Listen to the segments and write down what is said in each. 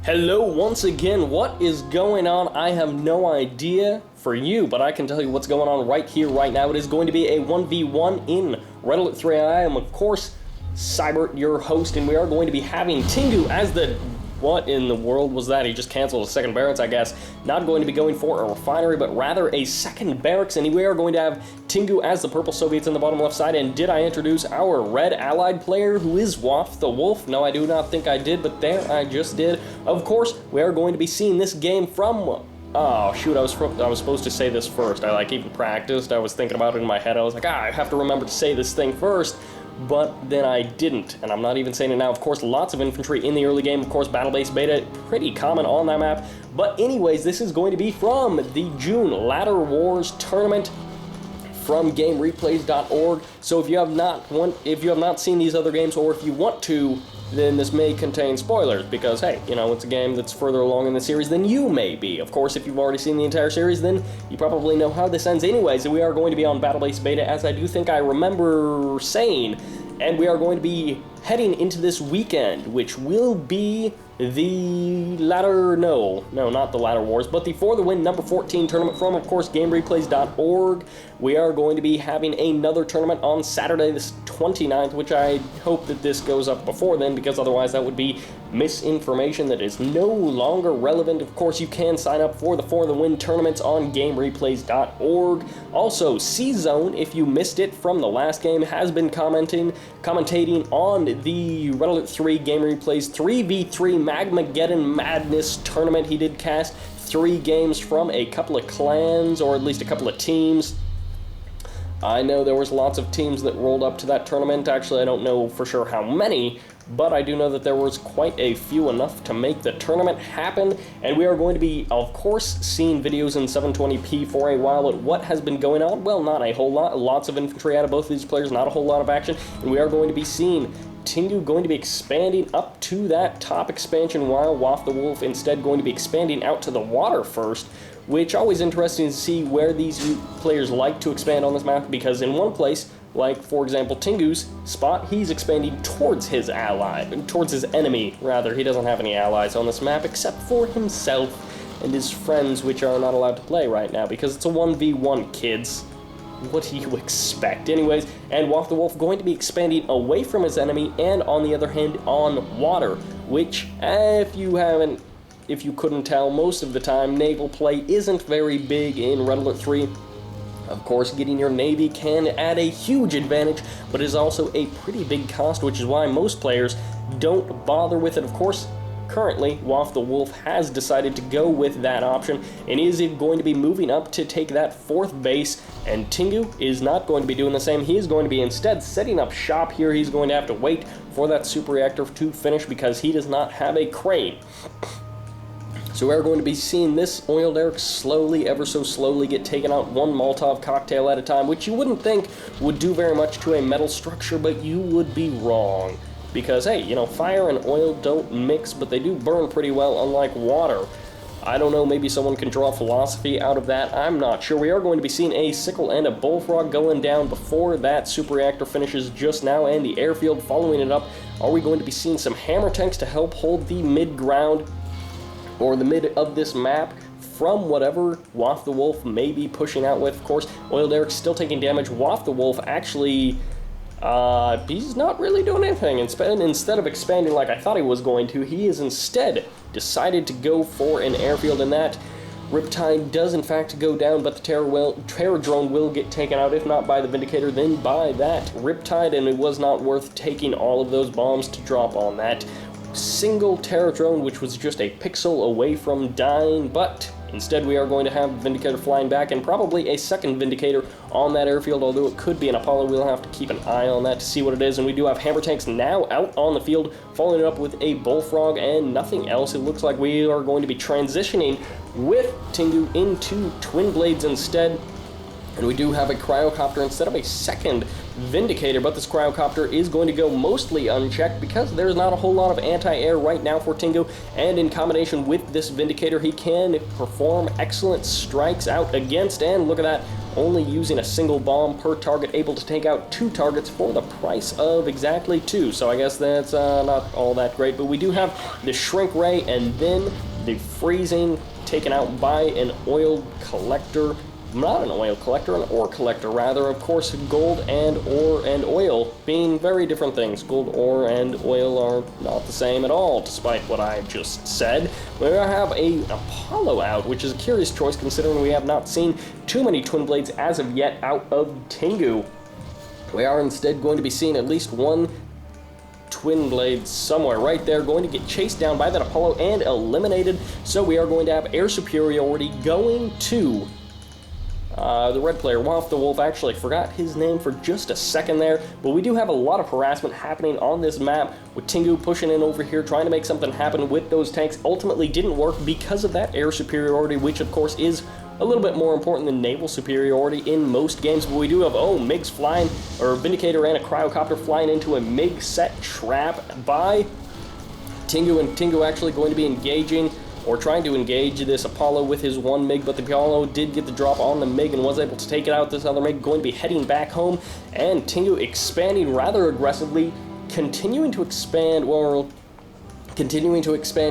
Hello once again, what is going on? I have no idea for you, but I can tell you what's going on right here, right now. It is going to be a 1v1 in Red 3. I am, of course, Sybert, your host, and we are going to be having Tingu as the... What in the world was that? He just canceled a second barracks, I guess. Not going to be going for a refinery, but rather a second barracks, and we are going to have Tingu as the purple Soviets in the bottom left side. And did I introduce our red allied player, who is WalfTheWolf? No, I do not think I did, but there, I just did. Of course, we are going to be seeing this game from... Oh, shoot, I was supposed to say this first. I, even practiced. I was thinking about it in my head. I was like, I have to remember to say this thing first. But then I didn't, and I'm not even saying it now. Of course, lots of infantry in the early game. Of course, BattleBase beta, pretty common on that map. But anyways, this is going to be from the June Ladder Wars tournament from GameReplays.org. So if you have not seen these other games, or if you want to, then this may contain spoilers, because, hey, you know, it's a game that's further along in the series than you may be. Of course, if you've already seen the entire series, then you probably know how this ends anyways. We are going to be on BattleBase beta, as I do think I remember saying, and we are going to be heading into this weekend, which will be the ladder, no, not the Ladder Wars, but the For the Win number 14 tournament from, of course, GameReplays.org. We are going to be having another tournament on Saturday, this 29th, which I hope that this goes up before then, because otherwise that would be misinformation that is no longer relevant. Of course, you can sign up for the Win tournaments on GameReplays.org. Also, C-Zone, if you missed it from the last game, has been commentating on the Red 3 Game Replays 3v3 Magmageddon Madness tournament. He did cast 3 games from a couple of clans, or at least a couple of teams. I know there was lots of teams that rolled up to that tournament. Actually, I don't know for sure how many, but I do know that there was quite a few, enough to make the tournament happen. And we are going to be, of course, seeing videos in 720p for a while at what has been going on. Well, not a whole lot. Lots of infantry out of both of these players, not a whole lot of action. And we are going to be seeing Tingu going to be expanding up to that top expansion, while WalfTheWolf instead going to be expanding out to the water first, which always interesting to see where these players like to expand on this map, because in one place, like for example Tingu's spot, he's expanding towards his towards his enemy rather. He doesn't have any allies on this map except for himself and his friends, which are not allowed to play right now because it's a 1v1, kids. What do you expect? Anyways, and WalfTheWolf going to be expanding away from his enemy, and on the other hand on water, which if you couldn't tell, most of the time naval play isn't very big in Red Alert 3. Of course, getting your navy can add a huge advantage, but is also a pretty big cost, which is why most players don't bother with it. Of course, currently, WalfTheWolf has decided to go with that option, and is going to be moving up to take that 4th base, and Tingu is not going to be doing the same. He is going to be instead setting up shop here. He's going to have to wait for that super reactor to finish because he does not have a crane. So we're going to be seeing this oil derrick slowly, ever so slowly, get taken out one Molotov cocktail at a time, which you wouldn't think would do very much to a metal structure, but you would be wrong. Because, hey, you know, fire and oil don't mix, but they do burn pretty well, unlike water. I don't know, maybe someone can draw philosophy out of that, I'm not sure. We are going to be seeing a sickle and a bullfrog going down before that super reactor finishes just now, and the airfield following it up. Are we going to be seeing some hammer tanks to help hold the mid-ground, or the mid of this map, from whatever WalfTheWolf may be pushing out with? Of course, oil derrick's still taking damage. WalfTheWolf actually... he's not really doing anything. Instead of expanding like I thought he was going to, he has instead decided to go for an airfield, and that Riptide does in fact go down, but the terror drone will get taken out, if not by the Vindicator, then by that Riptide, and it was not worth taking all of those bombs to drop on that single terror drone, which was just a pixel away from dying. But instead we are going to have Vindicator flying back, and probably a second Vindicator on that airfield, although it could be an Apollo. We'll have to keep an eye on that to see what it is. And we do have hammer tanks now out on the field, following it up with a bullfrog and nothing else. It looks like we are going to be transitioning with Tingu into twin blades instead. And we do have a cryocopter instead of a second Vindicator, but this cryocopter is going to go mostly unchecked because there's not a whole lot of anti-air right now for Tingu, and in combination with this Vindicator, he can perform excellent strikes out against, and look at that, only using a single bomb per target, able to take out 2 targets for the price of exactly 2. So I guess that's not all that great, but we do have the Shrink Ray and then the Freezing taken out by an Oil Collector. Not an oil collector, an ore collector rather. Of course, gold and ore and oil being very different things. Gold, ore, and oil are not the same at all, despite what I just said. We have a Apollo out, which is a curious choice considering we have not seen too many Twin Blades as of yet out of Tingu. We are instead going to be seeing at least one Twin Blade somewhere right there, going to get chased down by that Apollo and eliminated. So we are going to have air superiority going to the red player, WalfTheWolf. Actually forgot his name for just a second there, but we do have a lot of harassment happening on this map with Tingu pushing in over here, trying to make something happen with those tanks. Ultimately didn't work because of that air superiority, which of course is a little bit more important than naval superiority in most games. But we do have, MiGs flying, or Vindicator and a Cryocopter flying into a MiG set trap by Tingu, and Tingu actually going to be engaging or trying to engage this Apollo with his 1 MiG, but the Apollo did get the drop on the MiG and was able to take it out. This other MiG going to be heading back home, and Tingu expanding rather aggressively, continuing to expand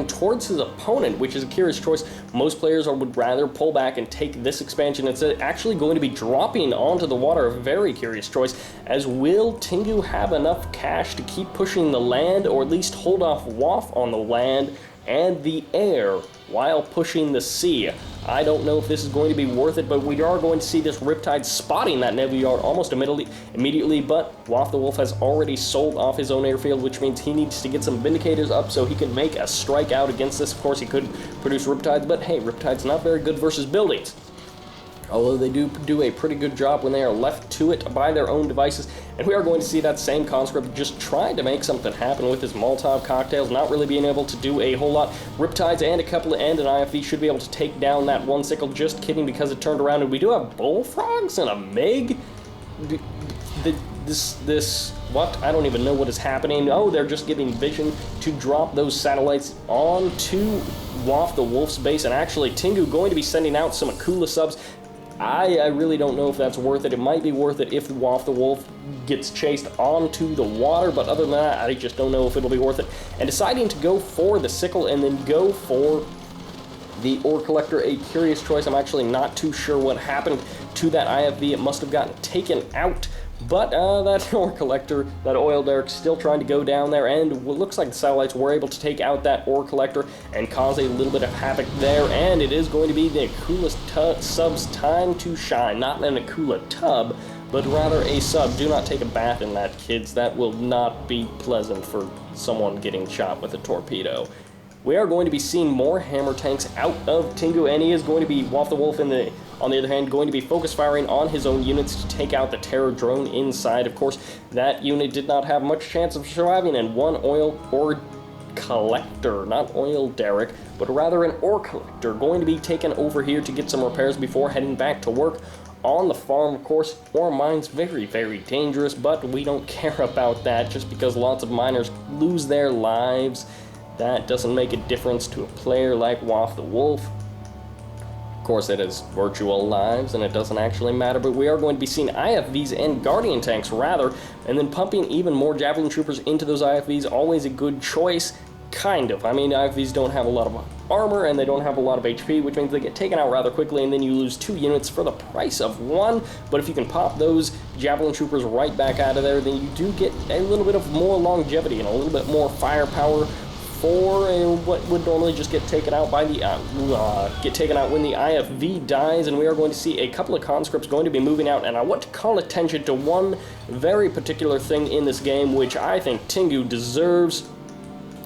towards his opponent, which is a curious choice. Most players would rather pull back and take this expansion. It's actually going to be dropping onto the water, a very curious choice, as will Tingu have enough cash to keep pushing the land, or at least hold off Wolf on the land and the air while pushing the sea. I don't know if this is going to be worth it, but we are going to see this Riptide spotting that Navy Yard almost immediately, but WalfTheWolf has already sold off his own airfield, which means he needs to get some Vindicators up so he can make a strike out against this. Of course, he could produce Riptides, but hey, Riptide's not very good versus buildings. Although they do a pretty good job when they are left to it by their own devices. And we are going to see that same conscript just trying to make something happen with his Molotov cocktails, not really being able to do a whole lot. Riptides and an IFV should be able to take down that 1 sickle. Just kidding, because it turned around, and we do have bullfrogs and a MiG. What? I don't even know what is happening. Oh, they're just giving vision to drop those satellites onto WalfTheWolf's base, and actually Tingu going to be sending out some Akula subs. I really don't know if that's worth it. It might be worth it if WalfTheWolf gets chased onto the water, but other than that, I just don't know if it'll be worth it. And deciding to go for the sickle and then go for the ore collector, a curious choice. I'm actually not too sure what happened to that IFV. It must have gotten taken out. But that ore collector, that oil derrick, still trying to go down there, and it looks like the satellites were able to take out that ore collector and cause a little bit of havoc there, and it is going to be the Akula sub's time to shine. Not an Akula tub, but rather a sub. Do not take a bath in that, kids. That will not be pleasant for someone getting shot with a torpedo. We are going to be seeing more hammer tanks out of Tingu, and he is going to be, WalfTheWolf on the other hand, going to be focus firing on his own units to take out the terror drone inside. Of course, that unit did not have much chance of surviving, and 1 ore collector, not oil derrick, but rather an ore collector, going to be taken over here to get some repairs before heading back to work on the farm. Of course, ore mines, very, very dangerous, but we don't care about that just because lots of miners lose their lives. That doesn't make a difference to a player like WalfTheWolf. Of course, it is virtual lives, and it doesn't actually matter, but we are going to be seeing IFVs and Guardian tanks, rather, and then pumping even more Javelin Troopers into those IFVs. Always a good choice, kind of. I mean, IFVs don't have a lot of armor, and they don't have a lot of HP, which means they get taken out rather quickly, and then you lose 2 units for the price of 1. But if you can pop those Javelin Troopers right back out of there, then you do get a little bit of more longevity and a little bit more firepower for what would normally just get taken out by the when the IFV dies. And we are going to see a couple of conscripts going to be moving out, and I want to call attention to one very particular thing in this game, which I think Tingu deserves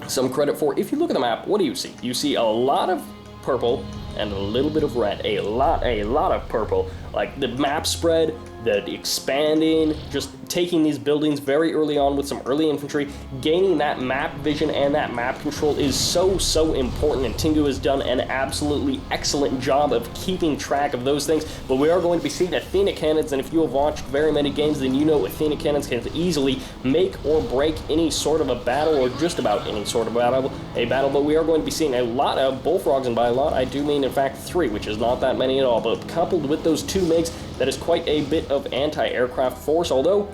some credit for. If you look at the map, what do you see? You see a lot of purple and a little bit of red. A lot of purple. Like the map spread, the expanding, just taking these buildings very early on with some early infantry. Gaining that map vision and that map control is so important, and Tingu has done an absolutely excellent job of keeping track of those things. But we are going to be seeing Athena cannons, and if you have watched very many games, then you know Athena cannons can easily make or break any sort of a battle, or just about any sort of battle. But we are going to be seeing a lot of bullfrogs, and by a lot I do mean in fact 3, which is not that many at all. But coupled with those 2 MiGs, that is quite a bit of anti-aircraft force, although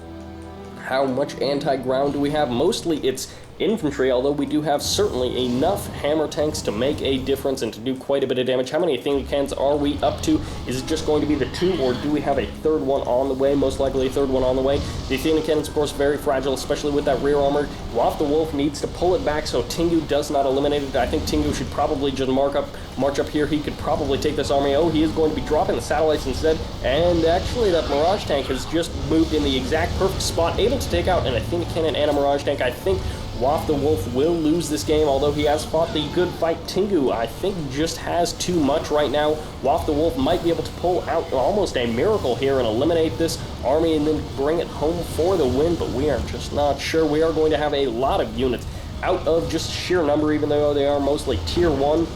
how much anti-ground do we have? Mostly it's infantry, although we do have certainly enough hammer tanks to make a difference and to do quite a bit of damage. How many Athena cannons are we up to? Is it just going to be the 2, or do we have a 3rd one on the way? Most likely a 3rd one on the way. The Athena cannons, of course, very fragile, especially with that rear armor. WalfTheWolf needs to pull it back so Tingu does not eliminate it. I think Tingu should probably just march up here. He could probably take this army. Oh, he is going to be dropping the satellites instead, and actually that Mirage tank has just moved in the exact perfect spot, able to take out an Athena cannon and a Mirage tank. I think WalfTheWolf will lose this game, although he has fought the good fight. Tingu, I think, just has too much right now. WalfTheWolf might be able to pull out almost a miracle here and eliminate this army and then bring it home for the win, but we are just not sure. We are going to have a lot of units out of just sheer number, even though they are mostly tier 1.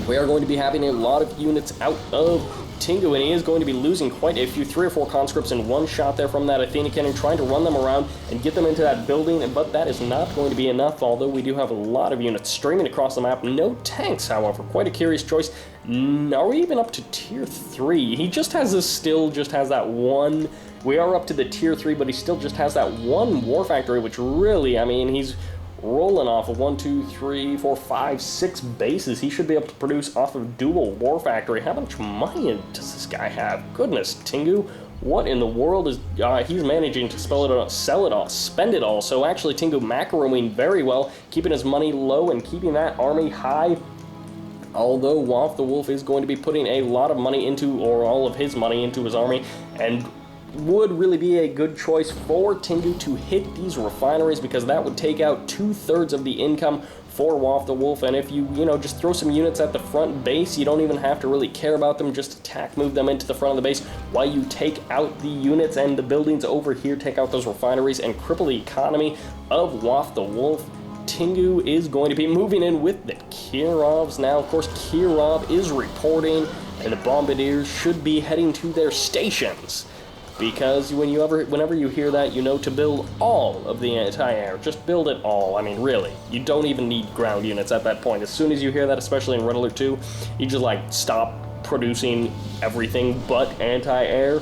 We are going to be having a lot of units out of Tingu, and he is going to be losing quite a few, 3 or 4 conscripts in one shot there from that Athena cannon, trying to run them around and get them into that building, but that is not going to be enough, although we do have a lot of units streaming across the map. No tanks, however. Quite a curious choice. Are we even up to tier 3? He just has that one. We are up to the tier 3, but he still just has that one war factory, which really, I mean, he's rolling off of 1, 2, 3, 4, 5, 6 bases. He should be able to produce off of dual war factory. How much money does this guy have? Goodness, Tingu, what in the world is he's managing to sell it all, spend it all. So actually Tingu macroing very well, keeping his money low and keeping that army high. Although WalfTheWolf is going to be putting a lot of money into, or all of his money into his army, and would really be a good choice for Tingu to hit these refineries, because that would take out 2/3 of the income for WalfTheWolf. And if you just throw some units at the front base, you don't even have to really care about them, just attack, move them into the front of the base while you take out the units and the buildings over here, take out those refineries and cripple the economy of WalfTheWolf. Tingu is going to be moving in with the Kirovs now. Of course, Kirov is reporting, and the Bombardiers should be heading to their stations. Because whenever you hear that, you know to build all of the anti-air. Just build it all. I mean, really. You don't even need ground units at that point. As soon as you hear that, especially in Red Alert 2, you just, stop producing everything but anti-air.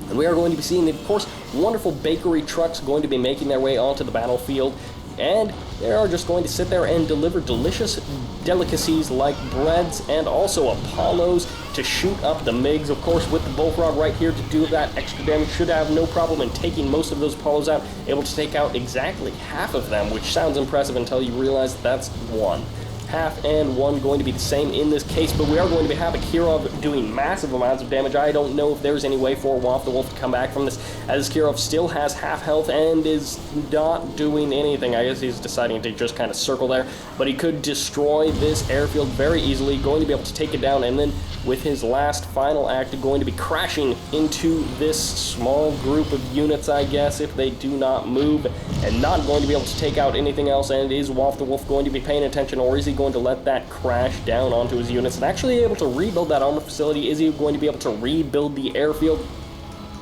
And we are going to be seeing, of course, wonderful bakery trucks going to be making their way onto the battlefield. And they are just going to sit there and deliver delicious delicacies like breads and also Apollos to shoot up the MiGs. Of course, with the Bullfrog right here to do that extra damage, should have no problem in taking most of those Apollos out, able to take out exactly half of them, which sounds impressive until you realize that's one. Half and one going to be the same in this case, but we are going to be having Kirov doing massive amounts of damage. I don't know if there's any way for WalfTheWolf to come back from this, as Kirov still has half health and is not doing anything. I guess he's deciding to just kind of circle there, but he could destroy this airfield very easily, going to be able to take it down, and then with his last final act going to be crashing into this small group of units, I guess, if they do not move, and not going to be able to take out anything else. And is WalfTheWolf going to be paying attention, or is he going to let that crash down onto his units and actually able to rebuild that armor facility? Is he going to be able to rebuild the airfield?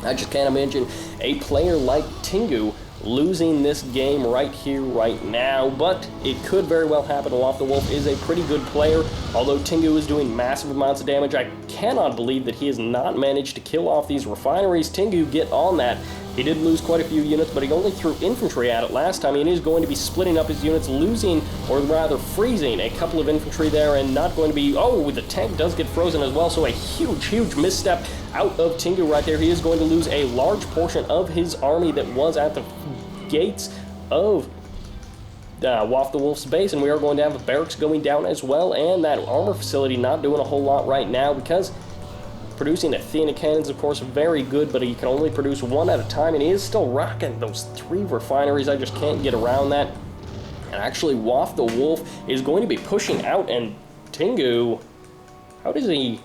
I just can't imagine a player like Tingu losing this game right here, right now, but it could very well happen. WalfTheWolf is a pretty good player, although Tingu is doing massive amounts of damage. I cannot believe that he has not managed to kill off these refineries. Tingu, get on that. He did lose quite a few units, but he only threw infantry at it last time, and he's going to be splitting up his units, losing, or rather freezing, a couple of infantry there, and not going to be... Oh, the tank does get frozen as well, so a huge misstep out of Tingu right there. He is going to lose a large portion of his army that was at the gates of WalfTheWolf's base, and we are going to have the barracks going down as well, and that armor facility not doing a whole lot right now, because producing Athena cannons, of course, very good, but he can only produce one at a time, and he is still rocking those 3 refineries. I just can't get around that. And actually, WalfTheWolf is going to be pushing out, and Tingu, how does he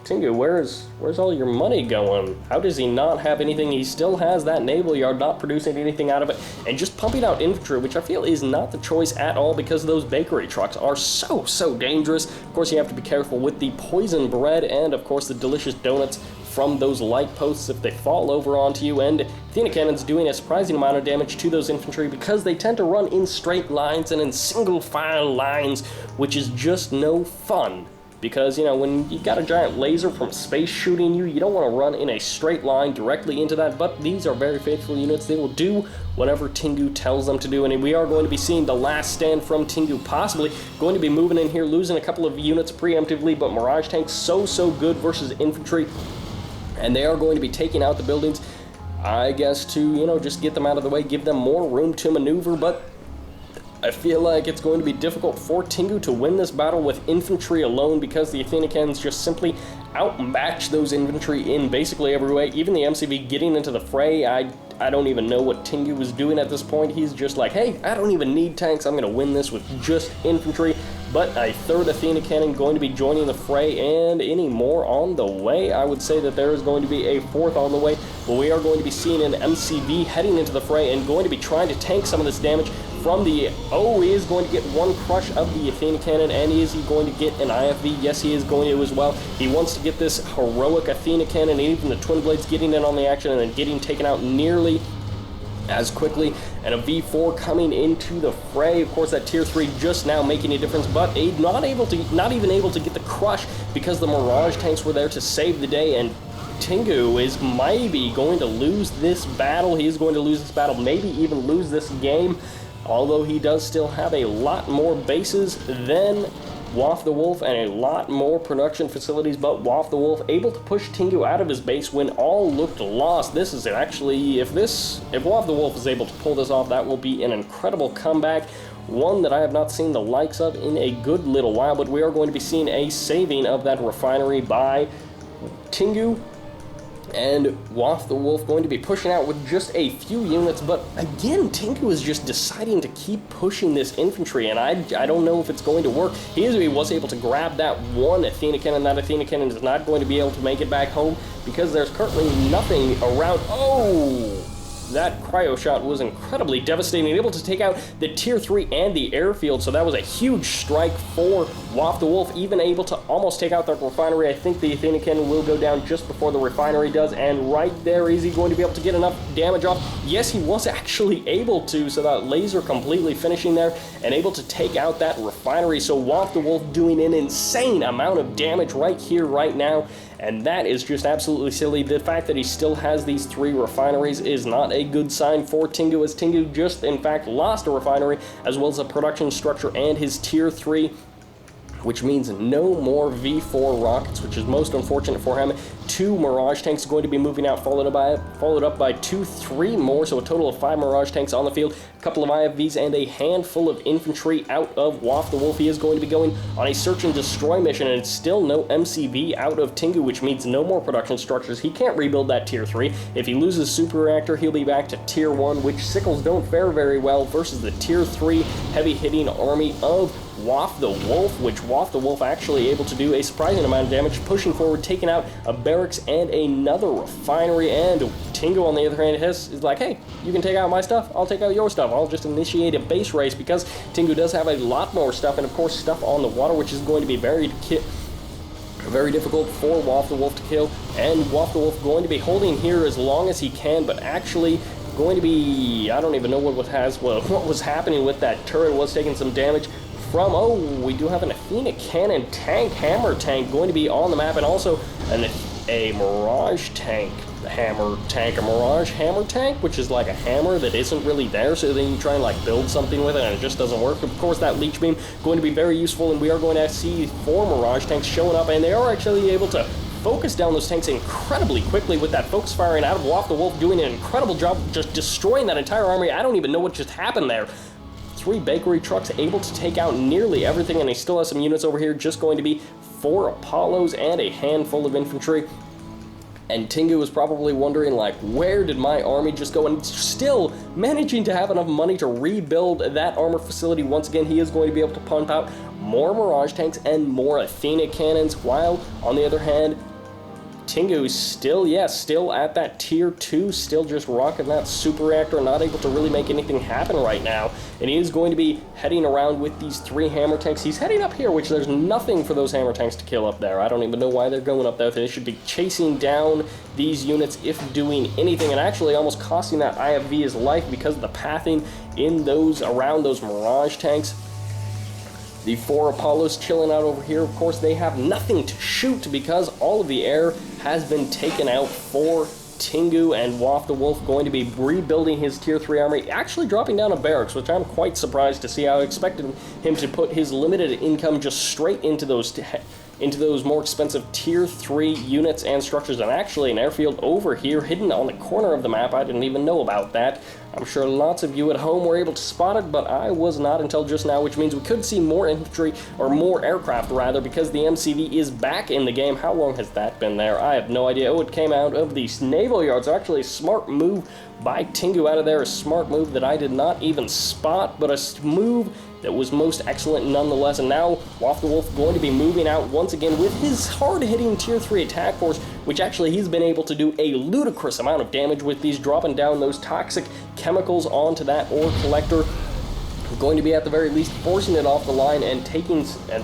Tingu, where's all your money going? How does he not have anything? He still has that naval yard, not producing anything out of it, and just pumping out infantry, which I feel is not the choice at all because those bakery trucks are so dangerous. Of course, you have to be careful with the poison bread and, of course, the delicious donuts from those light posts if they fall over onto you, and Athena cannons doing a surprising amount of damage to those infantry because they tend to run in straight lines and in single file lines, which is just no fun. Because, you know, when you got a giant laser from space shooting you, you don't want to run in a straight line directly into that, but these are very faithful units. They will do whatever Tingu tells them to do, and we are going to be seeing the last stand from Tingu, possibly going to be moving in here, losing a couple of units preemptively, but Mirage tanks so good versus infantry, and they are going to be taking out the buildings, I guess, to, you know, just get them out of the way, give them more room to maneuver, but I feel like it's going to be difficult for Tingu to win this battle with infantry alone because the Athena cannons just simply outmatch those infantry in basically every way. Even the MCV getting into the fray, I don't even know what Tingu was doing at this point. He's just like, hey, I don't even need tanks. I'm going to win this with just infantry. But a third Athena cannon going to be joining the fray, and any more on the way. I would say that there is going to be a fourth on the way, but we are going to be seeing an MCV heading into the fray and going to be trying to tank some of this damage from the... Oh, he is going to get one crush of the Athena cannon, and is he going to get an IFV? Yes, he is going to as well. He wants to get this heroic Athena cannon, and even the twin blades getting in on the action and then getting taken out nearly as quickly, and a V4 coming into the fray. Of course, that tier 3 just now making a difference, but not even able to get the crush because the Mirage tanks were there to save the day, and Tingu is maybe going to lose this battle. He is going to lose this battle, maybe even lose this game, although he does still have a lot more bases than WalfTheWolf and a lot more production facilities, but WalfTheWolf able to push Tingu out of his base when all looked lost. This is actually, if WalfTheWolf is able to pull this off, that will be an incredible comeback, one that I have not seen the likes of in a good little while, but we are going to be seeing a saving of that refinery by Tingu, and WalfTheWolf going to be pushing out with just a few units, but again, Tingu is just deciding to keep pushing this infantry, and I don't know if it's going to work. He was able to grab that one Athena cannon. That Athena cannon is not going to be able to make it back home because there's currently nothing around. Oh! That cryo shot was incredibly devastating, able to take out the tier 3 and the airfield, so that was a huge strike for WalfTheWolf, even able to almost take out the refinery. I think the Athena cannon will go down just before the refinery does, and right there, is he going to be able to get enough damage off? Yes, he was actually able to, so that laser completely finishing there, and able to take out that refinery, so WalfTheWolf doing an insane amount of damage right here, right now, and that is just absolutely silly. The fact that he still has these 3 refineries is not a good sign for Tingu, as Tingu just, in fact, lost a refinery, as well as a production structure and his tier 3, which means no more V4 rockets, which is most unfortunate for him. 2 Mirage tanks going to be moving out, followed up by 3 more, so a total of 5 Mirage tanks on the field, a couple of IFVs, and a handful of infantry out of WalfTheWolf. He is going to be going on a search and destroy mission, and it's still no MCV out of Tingu, which means no more production structures. He can't rebuild that tier 3. If he loses super reactor, he'll be back to tier 1, which sickles don't fare very well versus the tier 3 heavy-hitting army of WalfTheWolf, which WalfTheWolf actually able to do a surprising amount of damage, pushing forward, taking out a barracks and another refinery, and Tingu, on the other hand, is like, hey, you can take out my stuff, I'll take out your stuff, I'll just initiate a base race, because Tingu does have a lot more stuff, and of course stuff on the water, which is going to be very difficult for WalfTheWolf to kill, and WalfTheWolf going to be holding here as long as he can, but actually going to be, I don't even know what was happening with that turret. Was taking some damage from, oh, we do have an Athena cannon tank, hammer tank, going to be on the map, and also a Mirage tank, a Mirage hammer tank, which is like a hammer that isn't really there, so then you try and like build something with it and it just doesn't work. Of course, that leech beam going to be very useful, and we are going to see 4 Mirage tanks showing up, and they are actually able to focus down those tanks incredibly quickly with that focus firing out of WalfTheWolf, doing an incredible job just destroying that entire army. I don't even know what just happened there. 3 bakery trucks able to take out nearly everything, and he still has some units over here, just going to be 4 Apollos and a handful of infantry. And Tingu is probably wondering, like, where did my army just go? And still managing to have enough money to rebuild that armor facility. Once again, he is going to be able to pump out more Mirage tanks and more Athena cannons, while, on the other hand, Tingu is still, still at that tier 2, still just rocking that super reactor, not able to really make anything happen right now. And he is going to be heading around with these 3 hammer tanks. He's heading up here, which there's nothing for those hammer tanks to kill up there. I don't even know why they're going up there. They should be chasing down these units if doing anything, and actually almost costing that IFV his life because of the pathing in those, around those Mirage tanks. The 4 Apollos chilling out over here. Of course, they have nothing to shoot because all of the air has been taken out for Tingu, and WalfTheWolf going to be rebuilding his tier 3 army, actually dropping down a barracks, which I'm quite surprised to see. I expected him to put his limited income just straight into those more expensive tier 3 units and structures, and actually an airfield over here hidden on the corner of the map. I didn't even know about that. I'm sure lots of you at home were able to spot it, but I was not until just now, which means we could see more infantry, or more aircraft rather, because the MCV is back in the game. How long has that been there? I have no idea. Oh, it came out of the naval yards. Actually, a smart move by Tingu out of there. A smart move that I did not even spot, but a move that was most excellent nonetheless. And now WalfTheWolf going to be moving out once again with his hard-hitting tier 3 attack force, which actually he's been able to do a ludicrous amount of damage with these, dropping down those toxic chemicals onto that ore collector. Going to be at the very least forcing it off the line and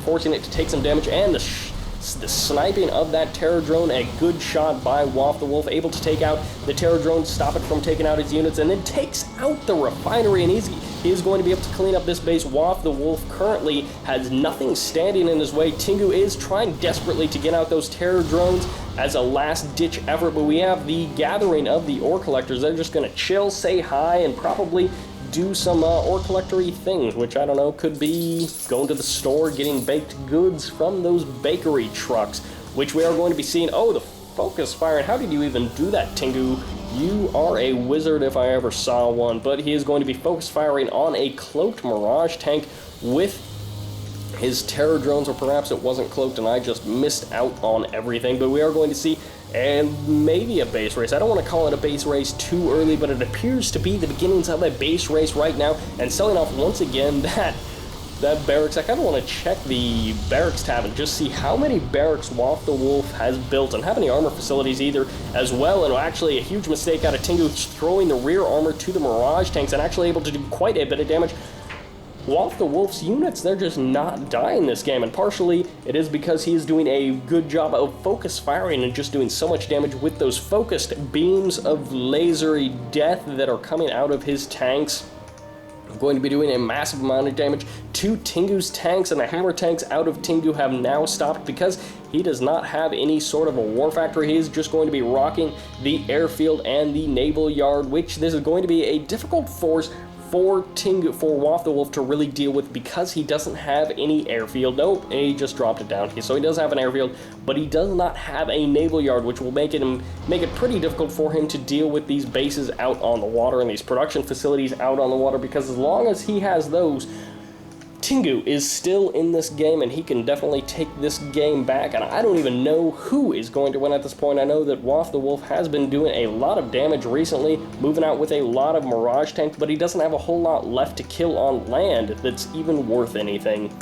forcing it to take some damage, and the sniping of that terror drone, a good shot by WalfTheWolf, able to take out the terror drone, stop it from taking out his units, and then takes out the refinery, and he is going to be able to clean up this base. WalfTheWolf currently has nothing standing in his way. Tingu is trying desperately to get out those terror drones as a last-ditch effort, but we have the gathering of the ore collectors. They're just going to chill, say hi, and probably do some ore collector-y things, which I don't know, could be going to the store, getting baked goods from those bakery trucks, which we are going to be seeing. Oh, the focus fire, and how did you even do that, Tingu? You are a wizard if I ever saw one. But he is going to be focus firing on a cloaked Mirage tank with his terror drones, or perhaps it wasn't cloaked and I just missed out on everything. But we are going to see maybe a base race. I don't want to call it a base race too early, but it appears to be the beginnings of a base race right now. And selling off once again that barracks. I kind of want to check the barracks tab and just see how many barracks WalfTheWolf has built, and how many armor facilities either as well. And actually a huge mistake out of Tingu throwing the rear armor to the Mirage tanks, and actually able to do quite a bit of damage. WalfTheWolf's units, they're just not dying this game, and partially it is because he is doing a good job of focus firing and just doing so much damage with those focused beams of lasery death that are coming out of his tanks. Going to be doing a massive amount of damage to Tingu's tanks, and the hammer tanks out of Tingu have now stopped because he does not have any sort of a war factory. He is just going to be rocking the airfield and the naval yard, which this is going to be a difficult force for WalfTheWolf to really deal with because he doesn't have any airfield. Nope, he just dropped it down. So he does have an airfield, but he does not have a naval yard, which will make it pretty difficult for him to deal with these bases out on the water and these production facilities out on the water, because as long as he has those, Tingu is still in this game, and he can definitely take this game back, and I don't even know who is going to win at this point. I know that WalfTheWolf has been doing a lot of damage recently, moving out with a lot of Mirage tanks, but he doesn't have a whole lot left to kill on land that's even worth anything.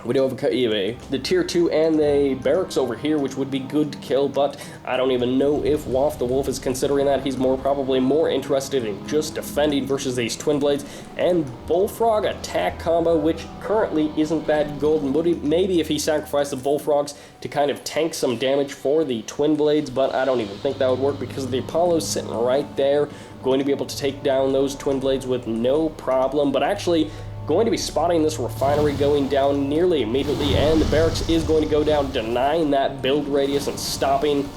We do have the tier 2 and the barracks over here, which would be good to kill, but I don't even know if WalfTheWolf is considering that. He's probably more interested in just defending versus these Twin Blades and Bullfrog attack combo, which currently isn't that golden. Maybe if he sacrificed the Bullfrogs to kind of tank some damage for the Twin Blades, but I don't even think that would work because the Apollo's sitting right there, going to be able to take down those Twin Blades with no problem. But actually, going to be spotting this refinery going down nearly immediately, and the barracks is going to go down, denying that build radius and stopping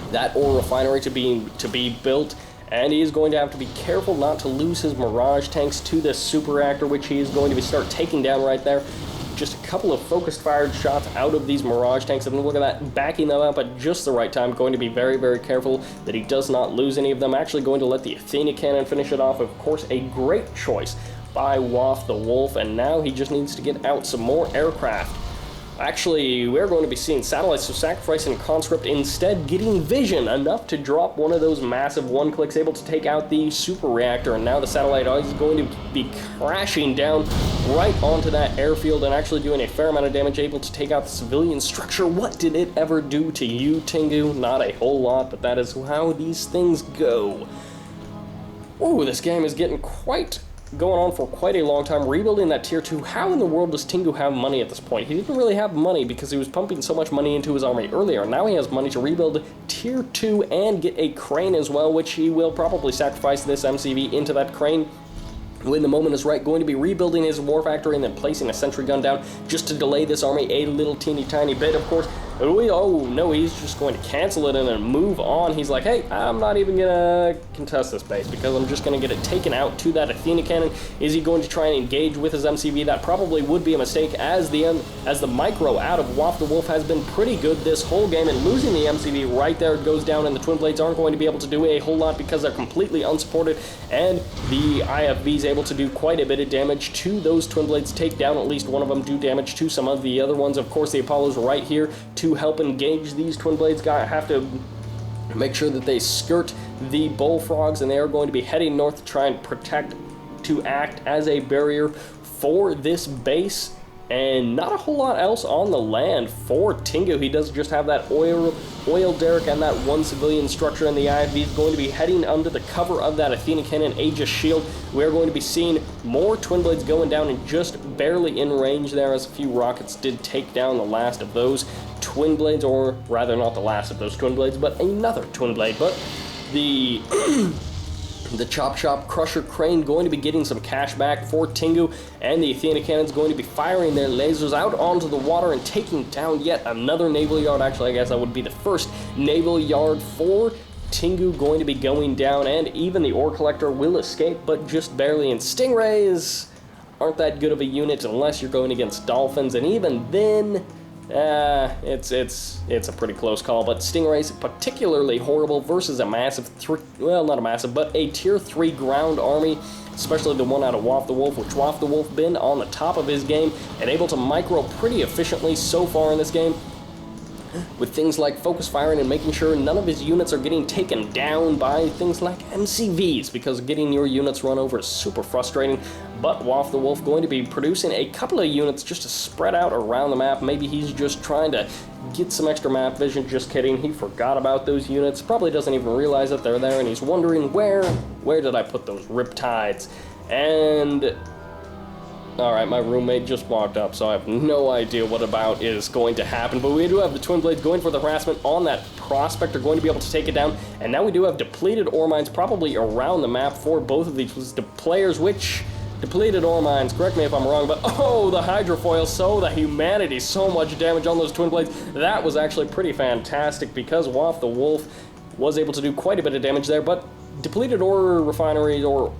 that ore refinery to be built. And he is going to have to be careful not to lose his Mirage tanks to this super reactor, which he is going to start taking down right there. Just a couple of focused fired shots out of these Mirage tanks, and look at that, backing them up at just the right time. Going to be very, very careful that he does not lose any of them. Actually going to let the Athena cannon finish it off. Of course, a great choice by WalfTheWolf, and now he just needs to get out some more aircraft. Actually, we're going to be seeing satellites, so sacrificing a conscript, instead getting vision enough to drop one of those massive one-clicks, able to take out the super reactor, and now the satellite is going to be crashing down right onto that airfield and actually doing a fair amount of damage, able to take out the civilian structure. What did it ever do to you, Tingu? Not a whole lot, but that is how these things go. Ooh, this game is getting going on for quite a long time. Rebuilding that tier 2. How in the world does Tingu have money at this point? He didn't really have money because he was pumping so much money into his army earlier. Now he has money to rebuild tier 2 and get a crane as well, which he will probably sacrifice this MCV into that crane when the moment is right. Going to be rebuilding his war factory and then placing a sentry gun down just to delay this army a little teeny tiny bit, of course. Oh no, he's just going to cancel it and then move on. He's like, hey, I'm not even gonna contest this base because I'm just gonna get it taken out to that Athena cannon. Is he going to try and engage with his MCV? That probably would be a mistake, as the micro out of WalfTheWolf has been pretty good this whole game, and losing the MCV right there goes down, and the twin blades aren't going to be able to do a whole lot because they're completely unsupported, and the IFV is able to do quite a bit of damage to those twin blades, take down at least one of them, do damage to some of the other ones. Of course, the Apollo's right here to help engage these twin blades. Have to make sure that they skirt the bullfrogs, and they are going to be heading north to try and act as a barrier for this base. And not a whole lot else on the land for Tingu. He does just have that oil derrick and that one civilian structure, and the IFV is going to be heading under the cover of that Athena cannon Aegis shield. We're going to be seeing more twin blades going down and just barely in range there, as a few rockets did take down the last of those twin blades, or rather not the last of those twin blades, but another twin blade. But the the Chop Chop Crusher Crane going to be getting some cash back for Tingu, and the Athena Cannon's going to be firing their lasers out onto the water and taking down yet another naval yard. Actually, I guess that would be the first naval yard for Tingu going to be going down, and even the ore collector will escape, but just barely. And Stingrays aren't that good of a unit unless you're going against dolphins, and even then, it's a pretty close call. But Stingray's particularly horrible versus a massive, well, not a massive, but a tier 3 ground army, especially the one out of WalfTheWolf, which WalfTheWolf been on the top of his game and able to micro pretty efficiently so far in this game, with things like focus firing and making sure none of his units are getting taken down by things like MCVs, because getting your units run over is super frustrating. But WalfTheWolf going to be producing a couple of units just to spread out around the map. Maybe he's just trying to get some extra map vision. Just kidding, he forgot about those units, probably doesn't even realize that they're there, and he's wondering where did I put those riptides. And alright, my roommate just walked up, so I have no idea what about is going to happen. But we do have the twin blades going for the harassment on that prospect, are going to be able to take it down. And now we do have depleted ore mines probably around the map for both of these players, which depleted ore mines, correct me if I'm wrong, but oh, the hydrofoil, so the humanity, so much damage on those twin blades. That was actually pretty fantastic, because WalfTheWolf was able to do quite a bit of damage there. But depleted ore refineries, or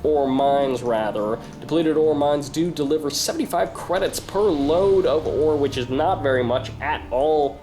ore mines rather, depleted ore mines do deliver 75 credits per load of ore, which is not very much at all.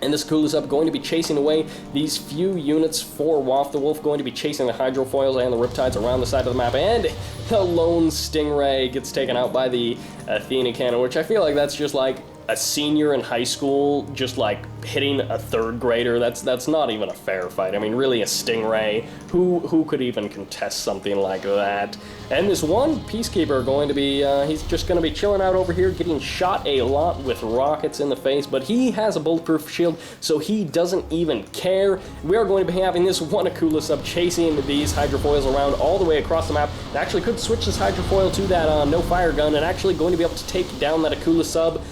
And this Kulisub going to be chasing away these few units for WalfTheWolf, going to be chasing the hydrofoils and the riptides around the side of the map, and the lone Stingray gets taken out by the Athena cannon, which I feel like that's just like a senior in high school just like hitting a third grader. That's not even a fair fight. I mean, really, a Stingray, who could even contest something like that? And this one Peacekeeper going to be, he's just going to be chilling out over here, getting shot a lot with rockets in the face, but he has a bulletproof shield, so he doesn't even care. We are going to be having this one Akula sub chasing these hydrofoils around all the way across the map. It actually could switch this hydrofoil to that no fire gun, and actually going to be able to take down that Akula sub.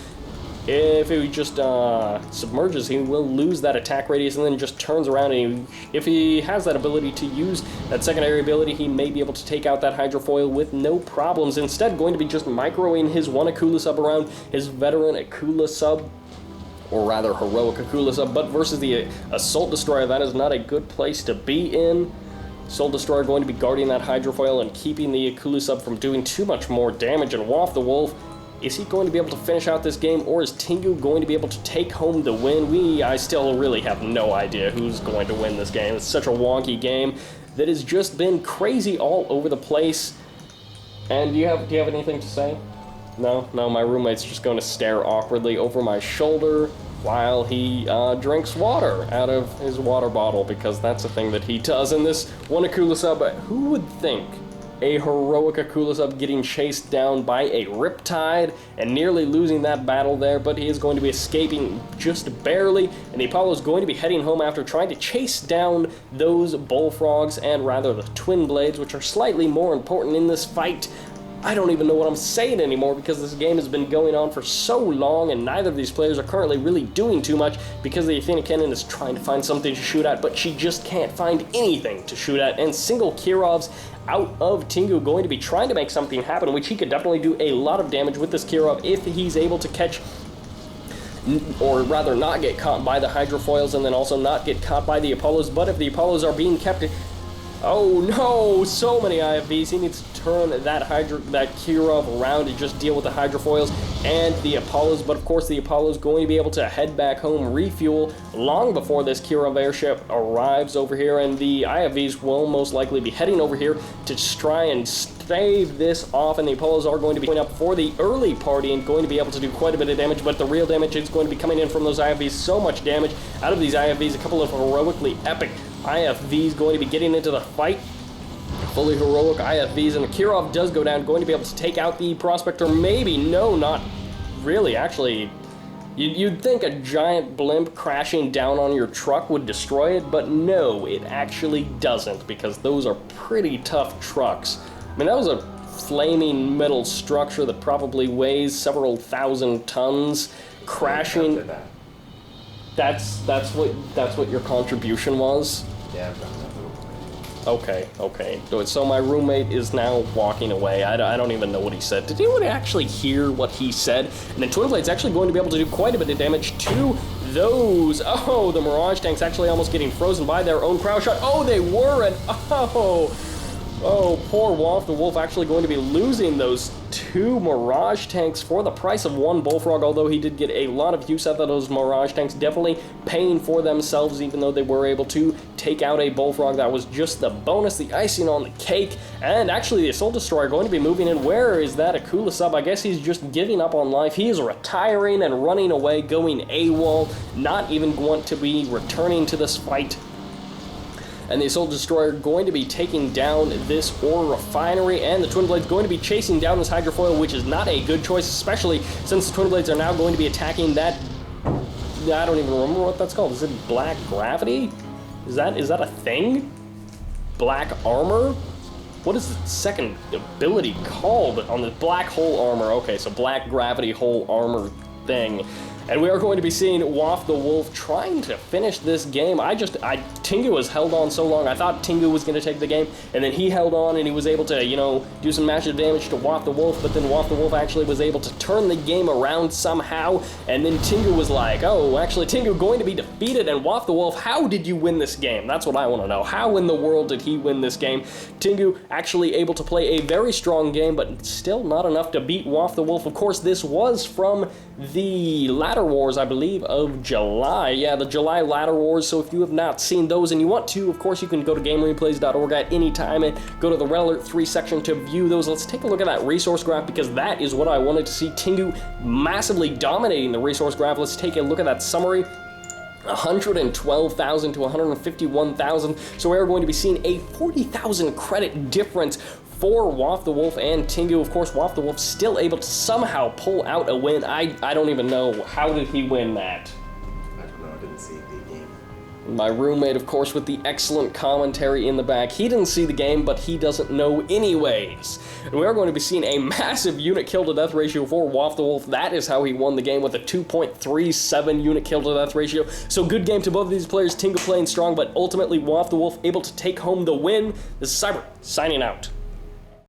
If he just submerges, he will lose that attack radius and then just turns around, and if he has that ability to use that secondary ability, he may be able to take out that hydrofoil with no problems. Instead, going to be just microing his one Akula sub around his veteran Akula sub, or rather heroic Akula sub, but versus the Assault Destroyer, that is not a good place to be in. Assault Destroyer going to be guarding that hydrofoil and keeping the Akula sub from doing too much more damage. And WalfTheWolf, is he going to be able to finish out this game, or is Tingu going to be able to take home the win? I still really have no idea who's going to win this game. It's such a wonky game that has just been crazy all over the place. And do you have anything to say? No, my roommate's just going to stare awkwardly over my shoulder while he drinks water out of his water bottle, because that's a thing that he does in this one Akula sub. Who would think a heroic Akula sub getting chased down by a Riptide and nearly losing that battle there, but he is going to be escaping just barely, and the Apollo is going to be heading home after trying to chase down those bullfrogs, and rather the twin blades, which are slightly more important in this fight. I don't even know what I'm saying anymore, because this game has been going on for so long and neither of these players are currently really doing too much, because the Athena Cannon is trying to find something to shoot at, but she just can't find anything to shoot at, and single Kirov's out of Tingu going to be trying to make something happen, which he could definitely do a lot of damage with this Kirov if he's able to catch, or rather not get caught by the hydrofoils, and then also not get caught by the Apollos. But if the Apollos are being kept... Oh no, so many IFVs. He needs to turn that Kirov around to just deal with the hydrofoils and the Apollos. But of course the Apollo's going to be able to head back home, refuel long before this Kirov airship arrives over here, and the IFVs will most likely be heading over here to try and stave this off, and the Apollos are going to be going up for the early party and going to be able to do quite a bit of damage, but the real damage is going to be coming in from those IFVs. So much damage out of these IFVs, a couple of heroically epic IFVs going to be getting into the fight. Fully heroic IFVs, and the Kirov does go down, going to be able to take out the Prospector. Maybe, no, not really. Actually, you'd think a giant blimp crashing down on your truck would destroy it, but no, it actually doesn't, because those are pretty tough trucks. I mean, that was a flaming metal structure that probably weighs several thousand tons, crashing. That's what your contribution was? Yeah, Okay. So my roommate is now walking away. I don't even know what he said. Did anyone actually hear what he said? And the Twin Blade's actually going to be able to do quite a bit of damage to those. Oh, the Mirage tanks actually almost getting frozen by their own crowd shot. Oh, they were, and oh, poor WalfTheWolf actually going to be losing those 2 Mirage tanks for the price of 1 Bullfrog, although he did get a lot of use out of those Mirage tanks, definitely paying for themselves, even though they were able to take out a Bullfrog. That was just the bonus, the icing on the cake, and actually the Assault Destroyer going to be moving in. Where is that Akula sub? I guess he's just giving up on life. He is retiring and running away, going AWOL, not even want to be returning to this fight. And the Assault Destroyer going to be taking down this ore refinery, and the Twin Blades going to be chasing down this hydrofoil, which is not a good choice, especially since the Twin Blades are now going to be attacking that... I don't even remember what that's called. Is it Black Gravity? Is that a thing? Black Armor? What is the second ability called on the Black Hole Armor? Okay, so Black Gravity Hole Armor thing. And we are going to be seeing WalfTheWolf trying to finish this game. Tingu has held on so long. I thought Tingu was going to take the game, and then he held on, and he was able to, do some massive damage to WalfTheWolf, but then WalfTheWolf actually was able to turn the game around somehow, and then Tingu was like, oh, actually, Tingu going to be defeated, and WalfTheWolf, how did you win this game? That's what I want to know. How in the world did he win this game? Tingu actually able to play a very strong game, but still not enough to beat WalfTheWolf. Of course, this was from the Ladder Wars, I believe, of July. Yeah, the July Ladder Wars, so if you have not seen those and you want to, of course, you can go to GameReplays.org at any time and go to the Red Alert 3 section to view those. Let's take a look at that resource graph, because that is what I wanted to see. Tingu massively dominating the resource graph. Let's take a look at that summary. 112,000 to 151,000. So we're going to be seeing a 40,000 credit difference for WalfTheWolf and Tingu. Of course, WalfTheWolf still able to somehow pull out a win. I don't even know. How did he win that? I don't know. I didn't see the game. My roommate, of course, with the excellent commentary in the back. He didn't see the game, but he doesn't know anyways. And we are going to be seeing a massive unit kill to death ratio for WalfTheWolf. That is how he won the game, with a 2.37 unit kill to death ratio. So good game to both of these players. Tingu playing strong, but ultimately WalfTheWolf able to take home the win. This is Sybert, signing out.